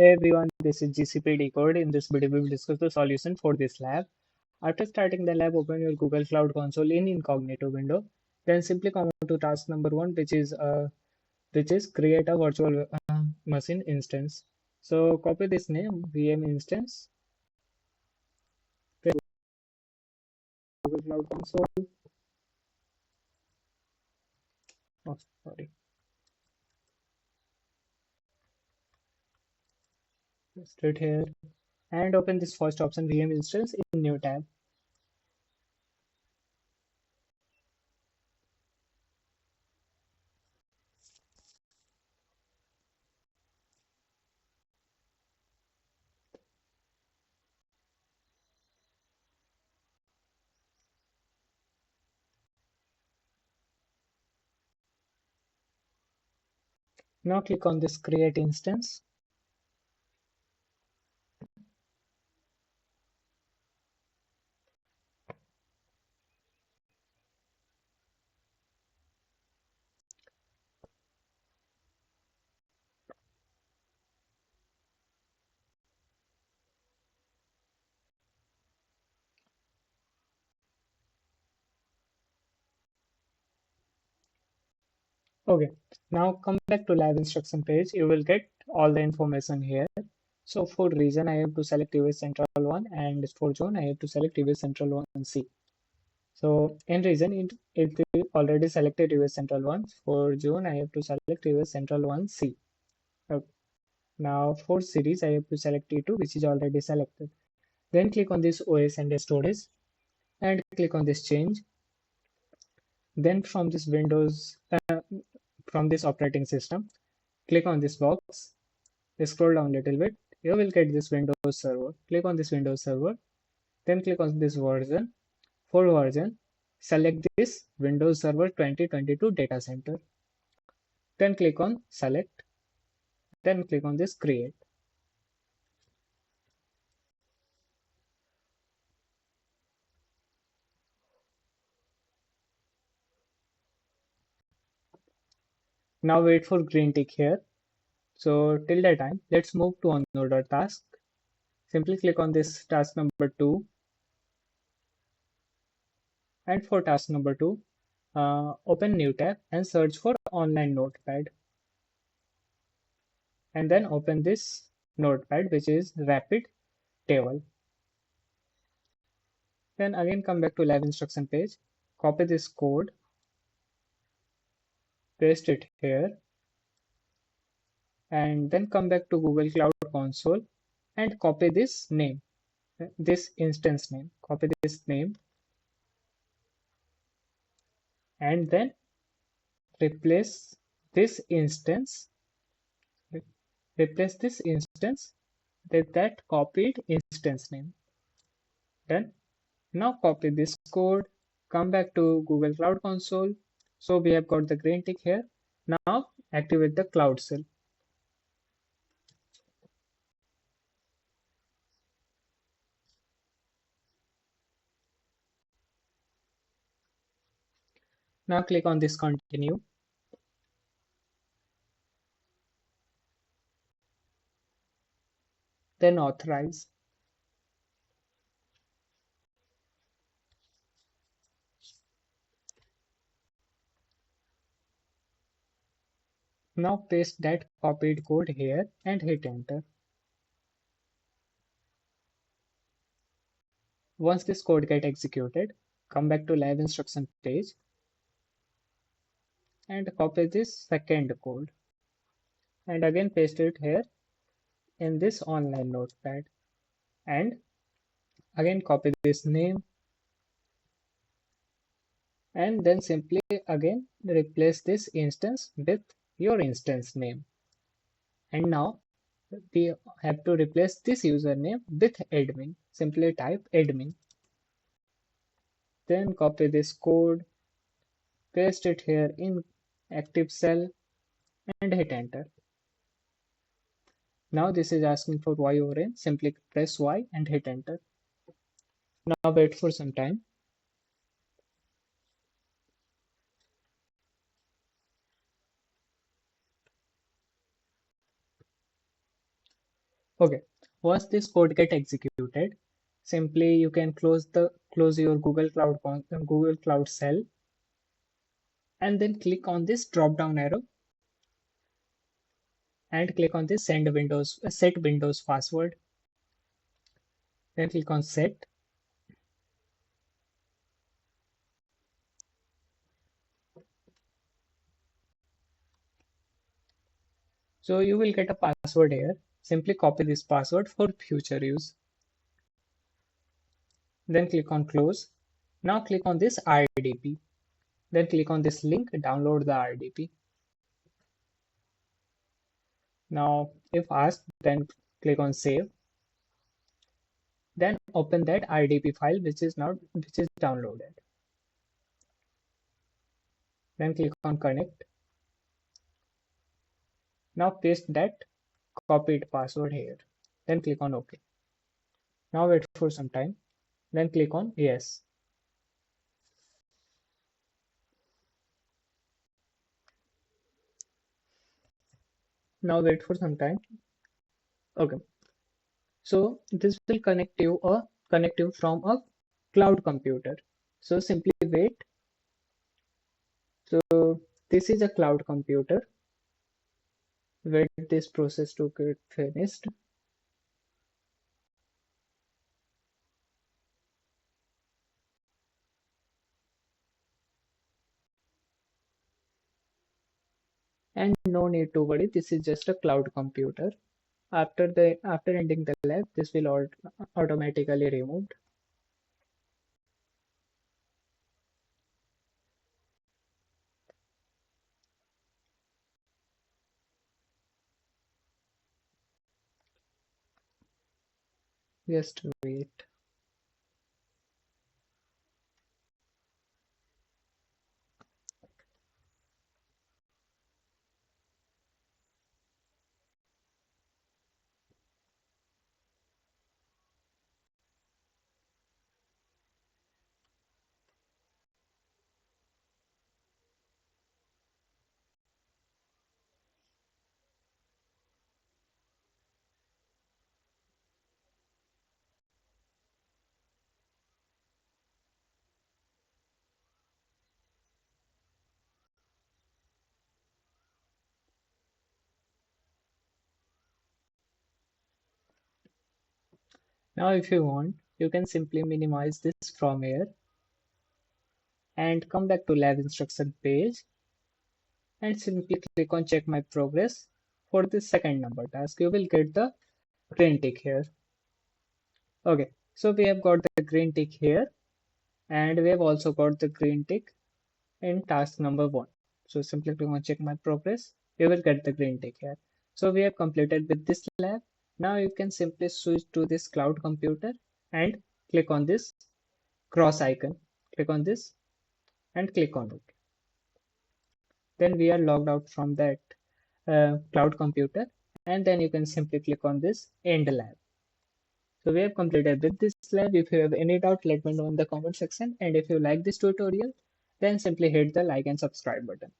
Hey everyone, this is GCP Decode. In this video, we will discuss the solution for this lab. After starting the lab, open your Google Cloud Console in incognito window. Then simply come to task number one, which is create a virtual machine instance. So copy this name VM instance. Then Google Cloud Console. Oh, sorry. Straight here and open this first option VM instance in new tab. Now click on this create instance. Okay, now come back to lab instruction page. You will get all the information here. So for region, I have to select US Central 1, and for zone, I have to select US Central 1 C. So in region, it will already selected US Central 1. For zone, I have to select US Central 1 C. Okay. Now for series, I have to select T2, which is already selected. Then click on this OS and storage and click on this change. Then from this from this operating system, click on this box. Scroll down a little bit. You will get this Windows Server. Click on this Windows Server. Then click on this version. For version, select this Windows Server 2022 Data Center. Then click on Select. Then click on this Create. Now wait for green tick here. So till that time, let's move to another task. Simply click on this task number 2. And for task number 2, open new tab and search for online notepad. And then open this notepad, which is rapid table. Then again come back to lab instruction page, copy this code, paste it here, and then come back to Google Cloud Console and copy this name, this instance name. Copy this name and then replace this instance with that copied instance name. Done. Now copy this code, come back to Google Cloud Console. So we have got the green tick here. Now activate the Cloud Shell. Now click on this continue. Then authorize. Now paste that copied code here and hit enter. Once this code get executed, come back to lab instruction page and copy this second code and again paste it here in this online notepad and again copy this name and then simply again replace this instance with your instance name. And now we have to replace this username with admin. Simply type admin. Then copy this code, paste it here in active cell and hit enter. Now this is asking for Y over N. Simply press Y and hit enter. Now wait for some time. Okay, once this code get executed, simply you can close your Google Cloud Shell, and then click on this drop down arrow and click on this set Windows password. Then click on set. So you will get a password here. Simply copy this password for future use. Then click on close. Now click on this RDP. Then click on this link, download the RDP. Now if asked, then click on save. Then open that RDP file which is downloaded. Then click on connect. Now paste that copied password here. Then click on OK. Now wait for some time. Then click on yes. Now wait for some time. Okay. So this will connect you from a cloud computer. So simply wait. So this is a cloud computer. Wait this process to get finished. And no need to worry, this is just a cloud computer. After ending the lab, this will automatically removed. Just wait. Now if you want, you can simply minimize this from here and come back to lab instruction page and simply click on check my progress. For the second number task, you will get the green tick here. Okay, so we have got the green tick here, and we have also got the green tick in task number 1. So simply click on check my progress. You will get the green tick here. So we have completed with this lab. Now you can simply switch to this cloud computer and click on this cross icon. Click on this and click on OK. Then we are logged out from that cloud computer, and then you can simply click on this end lab. So we have completed with this lab. If you have any doubt, let me know in the comment section. And if you like this tutorial, then simply hit the like and subscribe button.